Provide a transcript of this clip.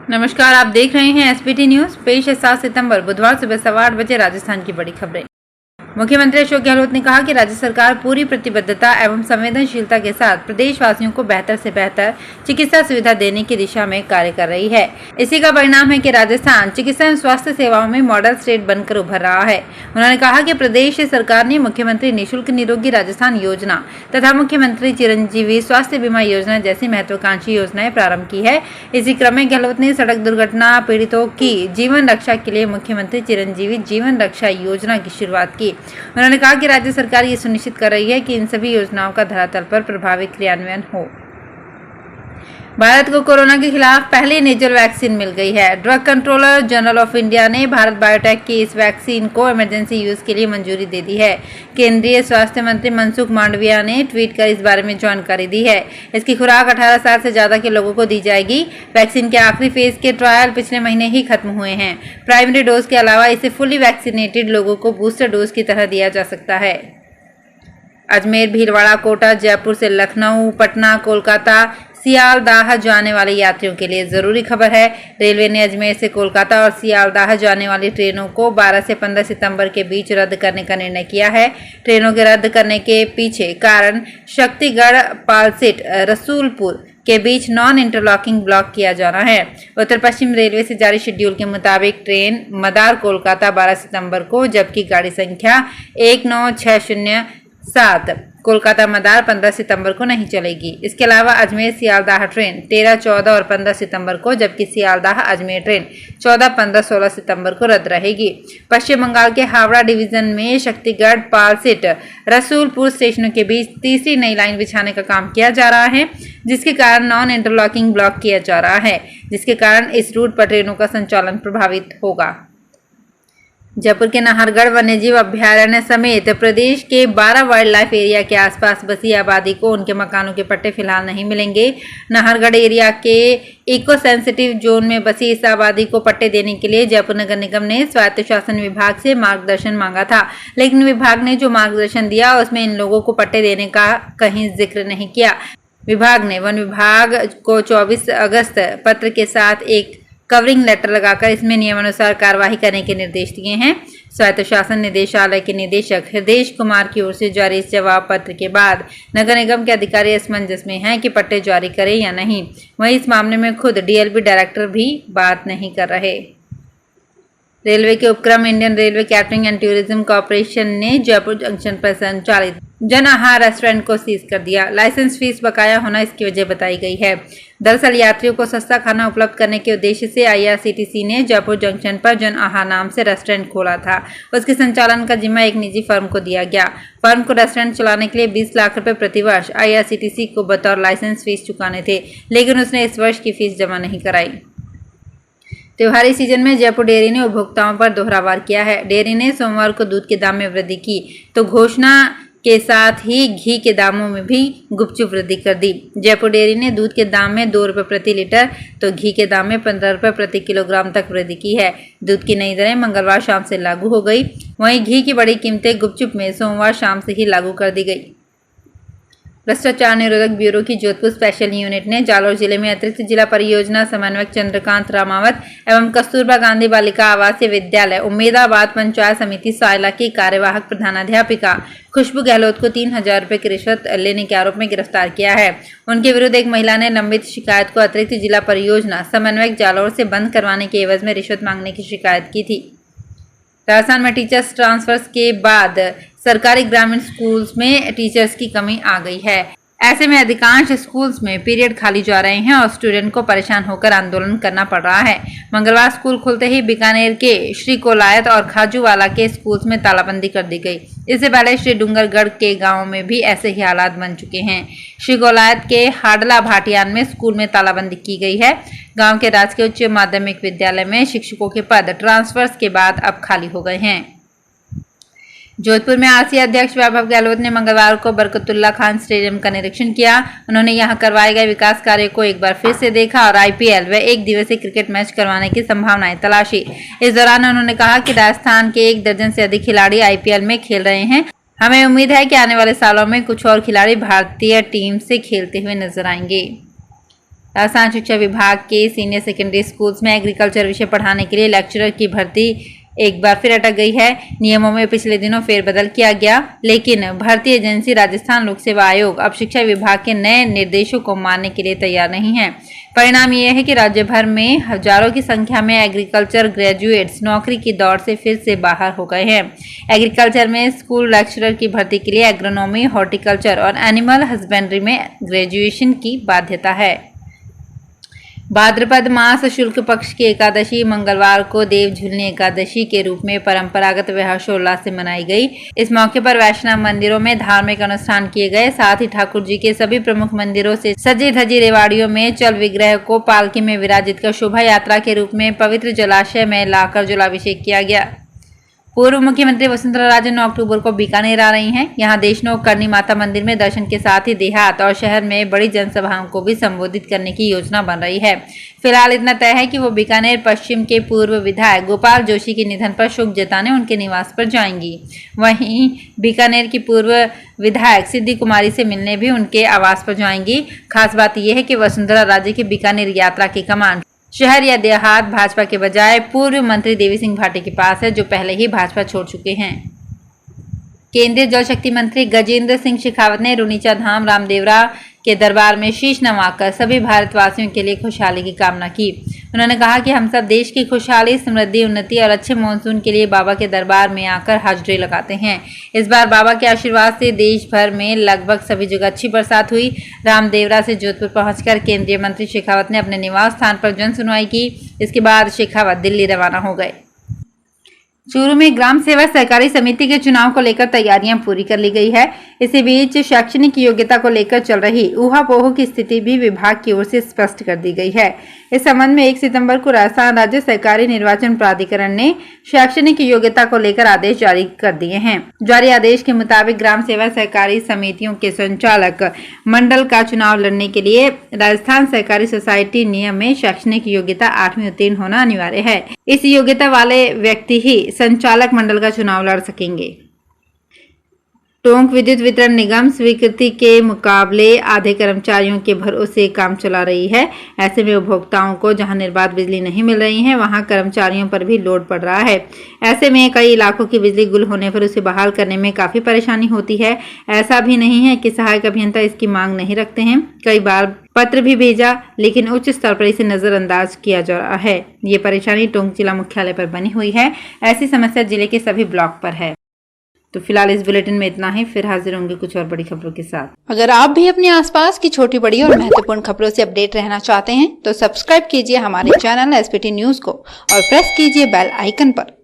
नमस्कार, आप देख रहे हैं एसपीटी न्यूज। पेश है 7 सितंबर बुधवार सुबह 8:15 राजस्थान की बड़ी खबरें। मुख्यमंत्री अशोक गहलोत ने कहा कि राज्य सरकार पूरी प्रतिबद्धता एवं संवेदनशीलता के साथ प्रदेशवासियों को बेहतर से बेहतर चिकित्सा सुविधा देने की दिशा में कार्य कर रही है। इसी का परिणाम है कि राजस्थान चिकित्सा एवं स्वास्थ्य सेवाओं में मॉडल स्टेट बनकर उभर रहा है। उन्होंने कहा कि प्रदेश सरकार ने मुख्यमंत्री निःशुल्क निरोगी राजस्थान योजना तथा मुख्यमंत्री चिरंजीवी स्वास्थ्य बीमा योजना जैसी महत्वाकांक्षी योजनाएं प्रारंभ की है। इसी क्रम में गहलोत ने सड़क दुर्घटना पीड़ितों की जीवन रक्षा के लिए मुख्यमंत्री चिरंजीवी जीवन रक्षा योजना की शुरुआत की। उन्होंने कहा कि राज्य सरकार ये सुनिश्चित कर रही है कि इन सभी योजनाओं का धरातल पर प्रभावी क्रियान्वयन हो। भारत को कोरोना के खिलाफ पहली नेजल वैक्सीन मिल गई है। Drug controller general of India ने भारत बायोटेक की इस वैक्सीन को इमरजेंसी यूज के लिए मंजूरी दे दी है। केंद्रीय स्वास्थ्य मंत्री मनसुख मांडविया ने ट्वीट कर इस बारे में जानकारी दी है। इसकी खुराक 18 साल से ज्यादा के लोगों को दी जाएगी। वैक्सीन के आखिरी फेज के ट्रायल पिछले महीने ही खत्म हुए हैं। प्राइमरी डोज के अलावा इसे फुली वैक्सीनेटेड लोगों को बूस्टर डोज की तरह दिया जा सकता है। अजमेर, भीलवाड़ा, कोटा, जयपुर से लखनऊ, पटना, कोलकाता, सियालदाह जाने वाले यात्रियों के लिए जरूरी खबर है। रेलवे ने अजमेर से कोलकाता और सियालदाह जाने वाली ट्रेनों को 12 से 15 सितंबर के बीच रद्द करने का निर्णय किया है। ट्रेनों के रद्द करने के पीछे कारण शक्तिगढ़, पालसेट, रसूलपुर के बीच नॉन इंटरलॉकिंग ब्लॉक किया जाना है। उत्तर पश्चिम रेलवे से जारी शेड्यूल के मुताबिक ट्रेन मदार कोलकाता 12 सितंबर को, जबकि गाड़ी संख्या 19607 कोलकाता मदार 15 सितंबर को नहीं चलेगी। इसके अलावा अजमेर सियालदाह ट्रेन 13, 14 और 15 सितंबर को, जबकि सियालदाह अजमेर ट्रेन 14, 15, 16 सितंबर को रद्द रहेगी। पश्चिम बंगाल के हावड़ा डिवीजन में शक्तिगढ़, पालसेट, रसूलपुर स्टेशनों के बीच तीसरी नई लाइन बिछाने का काम किया जा रहा है, जिसके कारण नॉन इंटरलॉकिंग ब्लॉक किया जा रहा है, जिसके कारण इस रूट पर ट्रेनों का संचालन प्रभावित होगा। जयपुर के नाहरगढ़ वन्यजीव अभयारण्य समेत प्रदेश के 12 वाइल्ड लाइफ एरिया के आसपास बसी आबादी को उनके मकानों के पट्टे फिलहाल नहीं मिलेंगे। नाहरगढ़ एरिया के इको सेंसिटिव जोन में बसी इस आबादी को पट्टे देने के लिए जयपुर नगर निगम ने स्वायत्त शासन विभाग से मार्गदर्शन मांगा था, लेकिन विभाग ने जो मार्गदर्शन दिया उसमें इन लोगों को पट्टे देने का कहीं जिक्र नहीं किया। विभाग ने वन विभाग को 24 अगस्त पत्र के साथ एक कवरिंग लेटर लगाकर इसमें नियमानुसार कार्यवाही करने के निर्देश दिए हैं। स्वायत्त शासन निदेशालय के निदेशक हृदय कुमार की ओर से जारी इस जवाब पत्र के बाद नगर निगम के अधिकारी असमंजस में हैं कि पट्टे जारी करें या नहीं। वहीं इस मामले में खुद डीएलपी डायरेक्टर भी बात नहीं कर रहे। रेलवे के उपक्रम Indian railway catering and tourism corporation ने जयपुर जंक्शन पर संचालित जन आहार रेस्टोरेंट को सीज कर दिया। लाइसेंस फीस बकाया होना इसकी वजह बताई गई है। दरअसल यात्रियों को सस्ता खाना उपलब्ध करने के उद्देश्य से आईआरसीटीसी ने जयपुर जंक्शन पर जन आहार नाम से रेस्टोरेंट खोला था। उसके संचालन का जिम्मा एक निजी फर्म को दिया गया। फर्म को रेस्टोरेंट चलाने के लिए 20 लाख रुपए प्रतिवर्ष आईआरसीटीसी को बतौर लाइसेंस फीस चुकाने थे, लेकिन उसने इस वर्ष की फीस जमा नहीं कराई। त्योहारी सीजन में जयपुर डेयरी ने उपभोक्ताओं पर दोहरा वार किया है। डेयरी ने सोमवार को दूध के दाम में वृद्धि की तो घोषणा के साथ ही घी के दामों में भी गुपचुप वृद्धि कर दी। जयपुर डेयरी ने दूध के दाम में 2 रुपये प्रति लीटर तो घी के दाम में 15 रुपये प्रति किलोग्राम तक वृद्धि की है। दूध की नई दरें मंगलवार शाम से लागू हो गई। वहीं घी की बड़ी कीमतें गुपचुप में सोमवार शाम से ही लागू कर दी गई। भ्रष्टाचार निरोधक ब्यूरो की जोधपुर स्पेशल यूनिट ने जालौर जिले में अतिरिक्त जिला परियोजना समन्वयक चंद्रकांत रामावत एवं कस्तूरबा गांधी बालिका आवासीय विद्यालय उम्मेदाबाद पंचायत समिति सायला की कार्यवाहक प्रधानाध्यापिका खुशबू गहलोत को 3000 रुपए की रिश्वत लेने के आरोप में गिरफ्तार किया है। उनके विरुद्ध एक महिला ने लंबित शिकायत को अतिरिक्त जिला परियोजना समन्वयक जालौर से बंद करवाने के एवज में रिश्वत मांगने की शिकायत की थी। राजस्थान में टीचर्स ट्रांसफर्स के बाद सरकारी ग्रामीण स्कूल्स में टीचर्स की कमी आ गई है। ऐसे में अधिकांश स्कूल्स में पीरियड खाली जा रहे हैं और स्टूडेंट को परेशान होकर आंदोलन करना पड़ रहा है। मंगलवार स्कूल खुलते ही बीकानेर के श्री कोलायत और खाजूवाला के स्कूल्स में तालाबंदी कर दी गई। इससे पहले श्री डूंगरगढ़ के गांव में भी ऐसे ही हालात बन चुके हैं। श्री कोलायत के हाडला भाटियान में स्कूल में तालाबंदी की गई है। गाँव के राजकीय उच्च माध्यमिक विद्यालय में शिक्षकों के पद ट्रांसफर्स के बाद अब खाली हो गए हैं। जोधपुर में आरसीए अध्यक्ष वैभव गहलोत ने मंगलवार को बरकतुल्ला खान स्टेडियम का निरीक्षण किया। उन्होंने यहां करवाए गए विकास कार्य को एक बार फिर से देखा और आईपीएल व एक दिवसीय क्रिकेट मैच करवाने की संभावनाएं तलाशी। इस दौरान उन्होंने कहा कि राजस्थान के 1 दर्जन से अधिक खिलाड़ी आईपीएल में खेल रहे हैं। हमें उम्मीद है कि आने वाले सालों में कुछ और खिलाड़ी भारतीय टीम से खेलते हुए नजर आएंगे। राजस्थान शिक्षा विभाग के सीनियर सेकेंडरी स्कूल्स में एग्रीकल्चर विषय पढ़ाने के लिए लेक्चरर की भर्ती एक बार फिर अटक गई है। नियमों में पिछले दिनों फेरबदल किया गया, लेकिन भर्ती एजेंसी राजस्थान लोक सेवा आयोग अब शिक्षा विभाग के नए निर्देशों को मानने के लिए तैयार नहीं है। परिणाम ये है कि राज्य भर में हजारों की संख्या में एग्रीकल्चर ग्रेजुएट्स नौकरी की दौड़ से फिर से बाहर हो गए हैं। एग्रीकल्चर में स्कूल लेक्चरर की भर्ती के लिए एग्रोनॉमी, हॉर्टिकल्चर और एनिमल हस्बेंड्री में ग्रेजुएशन की बाध्यता है। भाद्रपद मास शुक्ल पक्ष की एकादशी मंगलवार को देव झुलनी एकादशी के रूप में परंपरागत व हर्षोल्लास से मनाई गई। इस मौके पर वैष्णव मंदिरों में धार्मिक अनुष्ठान किए गए। साथ ही ठाकुर जी के सभी प्रमुख मंदिरों से सजी धजी रेवाड़ियों में चल विग्रह को पालकी में विराजित कर शोभा यात्रा के रूप में पवित्र जलाशय में लाकर जलाभिषेक किया गया। पूर्व मुख्यमंत्री वसुंधरा राजे 9 अक्टूबर को बीकानेर आ रही हैं। यहां देशनोक करनी माता मंदिर में दर्शन के साथ ही देहात और शहर में बड़ी जनसभाओं को भी संबोधित करने की योजना बन रही है। फिलहाल इतना तय है कि वो बीकानेर पश्चिम के पूर्व विधायक गोपाल जोशी के निधन पर शोक जताने उनके निवास पर जाएंगी। वहीं बीकानेर की पूर्व विधायक सिद्धि कुमारी से मिलने भी उनके आवास पर जाएंगी। खास बात यह है कि वसुंधरा राजे की बीकानेर यात्रा की कमान शहर या देहात भाजपा के बजाय पूर्व मंत्री देवी सिंह भाटी के पास है, जो पहले ही भाजपा छोड़ चुके हैं। केंद्रीय जल शक्ति मंत्री गजेंद्र सिंह शेखावत ने रुनीचा धाम रामदेवरा के दरबार में शीश नवाकर सभी भारतवासियों के लिए खुशहाली की कामना की। उन्होंने कहा कि हम सब देश की खुशहाली, समृद्धि, उन्नति और अच्छे मानसून के लिए बाबा के दरबार में आकर हाजिरी लगाते हैं। इस बार बाबा के आशीर्वाद से देश भर में लगभग सभी जगह अच्छी बरसात हुई। रामदेवरा से जोधपुर पहुंचकर केंद्रीय मंत्री शेखावत ने अपने निवास स्थान पर जन सुनवाई की। इसके बाद शेखावत दिल्ली रवाना हो गए। चूरू में ग्राम सेवा सहकारी समिति के चुनाव को लेकर तैयारियां पूरी कर ली गई है। इसी बीच शैक्षणिक योग्यता को लेकर चल रही ऊहापोह की स्थिति भी विभाग की ओर से स्पष्ट कर दी गई है। इस संबंध में 1 सितंबर को राजस्थान राज्य सहकारी निर्वाचन प्राधिकरण ने शैक्षणिक योग्यता को लेकर आदेश जारी कर दिए हैं। जारी आदेश के मुताबिक ग्राम सेवा सहकारी समितियों के संचालक मंडल का चुनाव लड़ने के लिए राजस्थान सहकारी सोसाइटी नियम में शैक्षणिक योग्यता 8वीं उत्तीर्ण होना अनिवार्य है। इस योग्यता वाले व्यक्ति ही संचालक मंडल का चुनाव लड़ सकेंगे। टोंक विद्युत वितरण निगम स्वीकृति के मुकाबले आधे कर्मचारियों के भरोसे काम चला रही है। ऐसे में उपभोक्ताओं को जहां निर्बाध बिजली नहीं मिल रही है, वहां कर्मचारियों पर भी लोड पड़ रहा है। ऐसे में कई इलाकों की बिजली गुल होने पर उसे बहाल करने में काफी परेशानी होती है। ऐसा भी नहीं है कि सहायक अभियंता इसकी मांग नहीं रखते हैं। कई बार पत्र भी भेजा, लेकिन उच्च स्तर पर इसे नजरअंदाज किया जा रहा है। ये परेशानी टोंक जिला मुख्यालय पर बनी हुई है। ऐसी समस्या जिले के सभी ब्लॉक पर है। तो फिलहाल इस बुलेटिन में इतना ही। फिर हाजिर होंगे कुछ और बड़ी खबरों के साथ। अगर आप भी अपने आसपास की छोटी बड़ी और महत्वपूर्ण खबरों से अपडेट रहना चाहते हैं तो सब्सक्राइब कीजिए हमारे चैनल SPT न्यूज को और प्रेस कीजिए बेल आइकन पर।